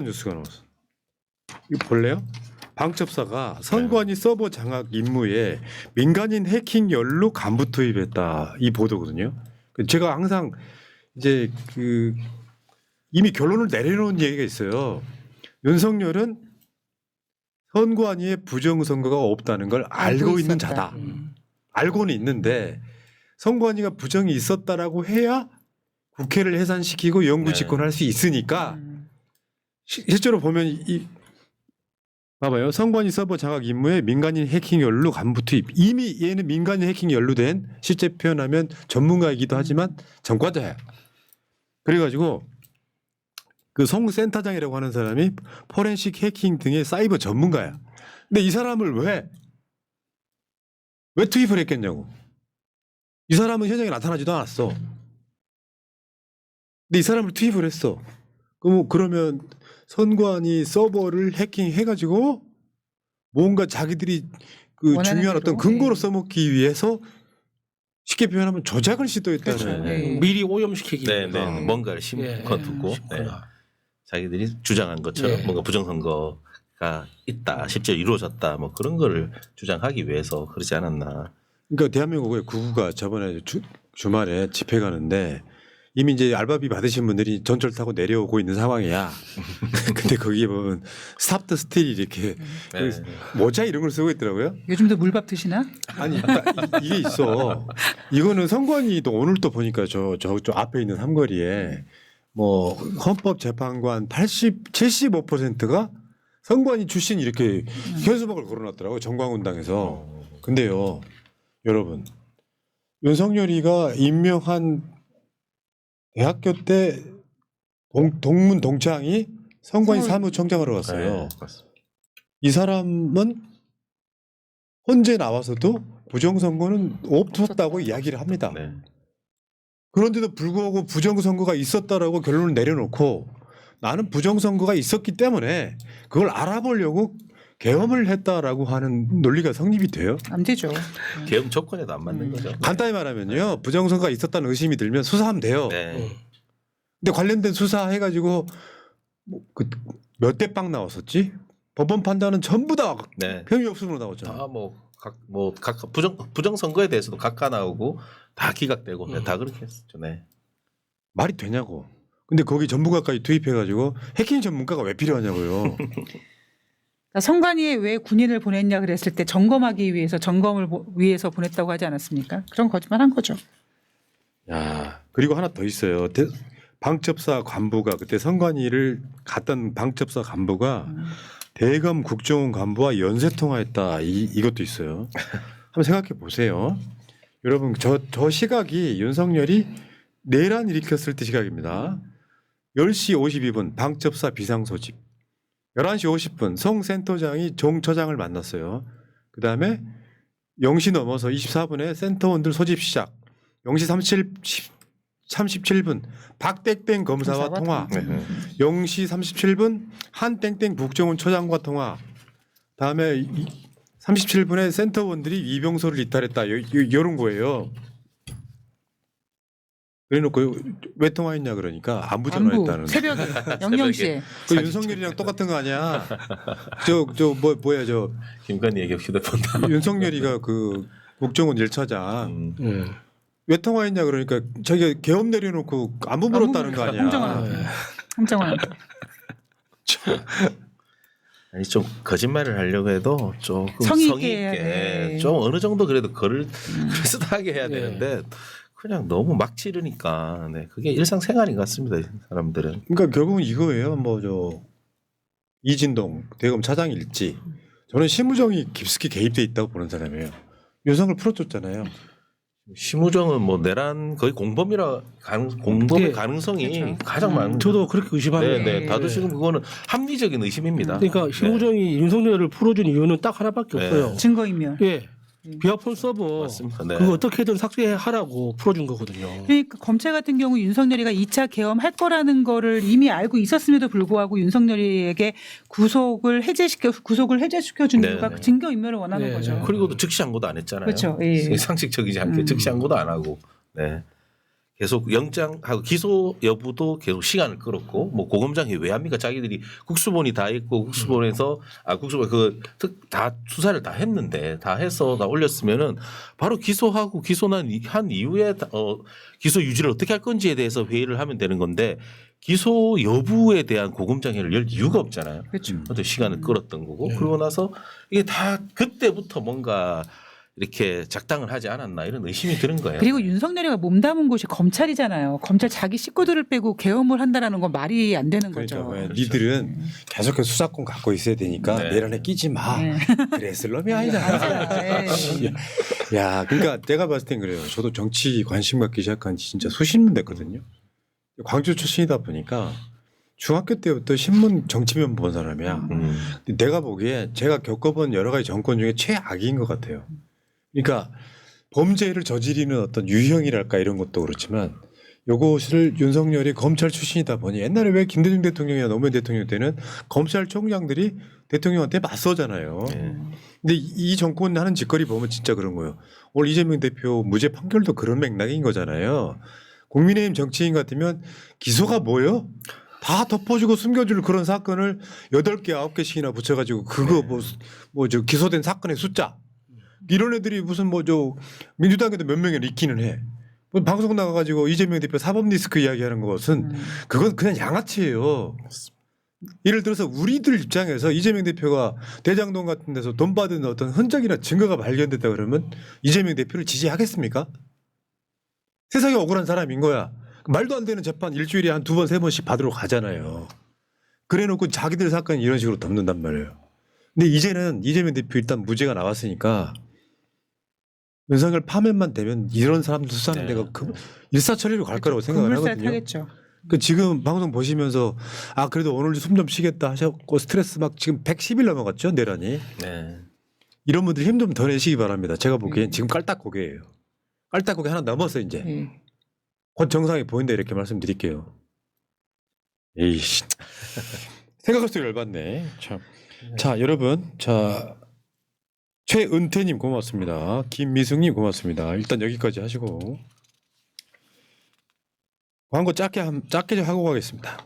뉴스가 나왔어. 이거 볼래요? 방첩사가 선관위 서버 장악 임무에 민간인 해킹 연루 간부 투입했다. 이 보도거든요. 제가 항상 이제 그 이미 결론을 내려놓은 얘기가 있어요. 윤석열은 선관위에 부정선거가 없다는 걸 알고 있는 자다. 알고는 있는데 선관위가 부정이 있었다라고 해야 국회를 해산시키고 영구 집권할 수 있으니까 실제로 보면 이 봐봐요. 선관위 서버 장악 임무에 민간인 해킹 연루 간부 투입. 이미 얘는 민간인 해킹 연루된 실제 표현하면 전문가이기도 하지만 전과자야. 그래가지고 그 송센터장이라고 하는 사람이 포렌식 해킹 등의 사이버 전문가야. 근데 이 사람을 왜 투입을 했겠냐고. 이 사람은 현장에 나타나지도 않았어. 근데 이 사람을 투입을 했어. 그러면 선관위 서버를 해킹해가지고 뭔가 자기들이 그 중요한 어떤 근거로 써먹기 위해서 쉽게 표현하면 조작을 시도했다는. 그렇죠. 미리 오염시키기. 네네. 뭔가를 심어두고 자기들이 주장한 것처럼 뭔가 부정선거가 있다, 실제로 이루어졌다, 뭐 그런 거를 주장하기 위해서 그러지 않았나. 그러니까 대한민국의 구구가 저번에 주말에 집회 가는데 이미 이제 알바비 받으신 분들이 전철 타고 내려오고 있는 상황이야. 근데 거기에 보면 스탑 더 스틸이 이렇게 모자 이런 걸 쓰고 있더라고요. 요즘도 물밥 드시나? 아니 그러니까 이게 있어. 이거는 선관위도 오늘 또 보니까 저 앞에 있는 삼거리에 뭐 헌법재판관 75%가 선관위 출신 이렇게 현수막을 걸어놨더라고요. 정광훈당에서. 근데요 여러분 윤석열이가 임명한 대학교 때 동문 동창이 선관위 사무총장으로 갔어요. 이 사람은 헌재 나와서도 부정선거는 없었다고 이야기를 합니다. 네. 그런데도 불구하고 부정선거가 있었다라고 결론을 내려놓고 나는 부정선거가 있었기 때문에 그걸 알아보려고 계엄을 했다라고 하는 논리가 성립이 돼요? 안 되죠. 계엄 조건에도 안 맞는 거죠. 간단히 말하면요. 부정선거가 있었다는 의심이 들면 수사하면 돼요. 네. 근데 관련된 수사해가지고 몇 대 빵 나왔었지? 법원 판단은 전부 다 네. 평이 없음으로 나왔잖아요. 다각 부정선거에 대해서도 각각 나오고 다 기각되고 다 그렇게 했었죠. 네. 말이 되냐고. 근데 거기 전문가까지 투입해가지고 해킹 전문가가 왜 필요하냐고요. 그러니까 선관위에 왜 군인을 보냈냐 그랬을 때 점검하기 위해서 점검을 위해서 보냈다고 하지 않았습니까? 그런 거짓말한 거죠. 야 그리고 하나 더 있어요. 방첩사 간부가 그때 선관위를 갔던 방첩사 간부가 대검 국정원 간부와 연쇄 통화했다. 이것도 있어요. 한번 생각해 보세요. 여러분 저 시각이 윤석열이 내란 일으켰을 때 시각입니다. 10시 52분 방첩사 비상소집. 11시 50분 송 센터장이 종 처장을 만났어요. 그다음에 0시 넘어서 24분에 센터원들 소집 시작. 0시 37분 박땡땡 검사와 통화. 0시 37분 한땡땡 국정원 처장과 통화. 다음에 37분에 센터원들이 이병소를 이탈했다. 이런 거예요. 그래놓고 왜 통화했냐 그러니까 안부 전화했다는. 새벽에 00시에. 그 윤석열이랑 똑같은 거 아니야? 뭐야 김건희 얘기 휴대폰 윤석열이가 그 국정원 1차장 왜 통화했냐 그러니까 자기가 계엄 내려놓고 안부 물었다는 거 아니야? 함정환. 아니 좀 거짓말을 하려고 해도 조금 성의 성의 있게 좀 어느 정도 그래도 글을 비슷하게 해야 되는데 그냥 너무 막 지르니까 그게 일상생활인 것 같습니다. 이 사람들은. 그러니까 결국은 이거예요. 이진동 대검 차장일지 저는 심우정이 깊숙이 개입돼 있다고 보는 사람이에요. 윤석을 풀어줬잖아요. 심우정은 뭐 내란 거의 공범의 가능성이 그렇죠. 가장 많은. 저도 그렇게 의심합니다. 네, 다들 지금 그거는 합리적인 의심입니다. 그러니까 심우정이 윤석열을 풀어준 이유는 딱 하나밖에 네. 없어요. 증거인멸. 예, 비아폰 서버 맞습니다. 네. 그거 어떻게든 삭제하라고 풀어준 거거든요. 그러니까 검찰 같은 경우 윤석열이가 2차 계엄할 거라는 거를 이미 알고 있었음에도 불구하고 윤석열이에게 구속을 해제시켜 준 이유가 그 증거인멸을 원하는 거죠. 그리고도 즉시 항고도 안 했잖아요. 그렇죠. 상식적이지 않게 즉시 항고도 안 하고. 네. 계속 영장하고 기소 여부도 계속 시간을 끌었고 뭐 고검장이 왜 합니까? 자기들이 국수본이 다 있고 국수본에서 국수본 다 수사를 다 했는데 다 해서 다 올렸으면은 바로 기소하고 한 이후에 기소 유지를 어떻게 할 건지에 대해서 회의를 하면 되는 건데 기소 여부에 대한 고검장회를 열 이유가 없잖아요. 그렇죠. 또 시간을 끌었던 거고 그러고 나서 이게 다 그때부터 뭔가 이렇게 작당을 하지 않았나 이런 의심이 드는 거예요. 그리고 윤석열이가 몸담은 곳이 검찰이잖아요. 검찰 자기 식구들을 빼고 계엄을 한다라는 건 말이 안 되는 거죠. 그러니까 니들은 계속해서 수사권 갖고 있어야 되니까 네. 내란에 끼지 마. 네. 그랬을 놈이 아니잖아. 네. 야, 그러니까 내가 봤을 땐 그래요. 저도 정치 관심 갖기 시작한 지 진짜 수십 년 됐거든요. 광주 출신이다 보니까 중학교 때부터 신문 정치면 본 사람이야. 근데 내가 보기에 제가 겪어본 여러 가지 정권 중에 최악인 것 같아요. 그러니까 범죄를 저지르는 어떤 유형이랄까 이런 것도 그렇지만 요것을 윤석열이 검찰 출신이다 보니 옛날에 왜 김대중 대통령이나 노무현 대통령 때는 검찰총장들이 대통령한테 맞서잖아요. 근데 이 정권 하는 짓거리 보면 진짜 그런 거예요. 오늘 이재명 대표 무죄 판결도 그런 맥락인 거잖아요. 국민의힘 정치인 같으면 기소가 뭐예요? 다 덮어주고 숨겨줄 그런 사건을 8개, 9개씩이나 붙여가지고 그거 뭐 저 기소된 사건의 숫자 이런 애들이 무슨 뭐 저 민주당에도 몇 명이나 있기는 해. 뭐 방송 나가가지고 이재명 대표 사법 리스크 이야기하는 것은 그건 그냥 양아치예요. 예를 들어서 우리들 입장에서 이재명 대표가 대장동 같은 데서 돈 받은 어떤 흔적이나 증거가 발견됐다 그러면 이재명 대표를 지지하겠습니까? 세상에 억울한 사람인 거야. 말도 안 되는 재판 일주일에 한 2번, 3번씩 받으러 가잖아요. 그래놓고 자기들 사건 이런 식으로 덮는단 말이에요. 근데 이제는 이재명 대표 일단 무죄가 나왔으니까 윤석열 파면만 되면 이런 사람들 수사하는 데가 일사천리로 갈 거라고 생각을 그물살 하거든요. 타겠죠. 그 지금 방송 보시면서 그래도 오늘 숨 좀 쉬겠다 하셨고 스트레스 막 지금 110일 넘어갔죠 내란이. 네. 이런 분들 힘 좀 더 내시기 바랍니다. 제가 보기엔 지금 깔딱고개예요. 깔딱고개 하나 넘었어 이제. 곧 정상이 보인다 이렇게 말씀드릴게요. 에이씨. 생각할수록 열받네. 참. 자 여러분 최은태님 고맙습니다. 김미숙님 고맙습니다. 일단 여기까지 하시고 광고 짧게 좀 하고 가겠습니다.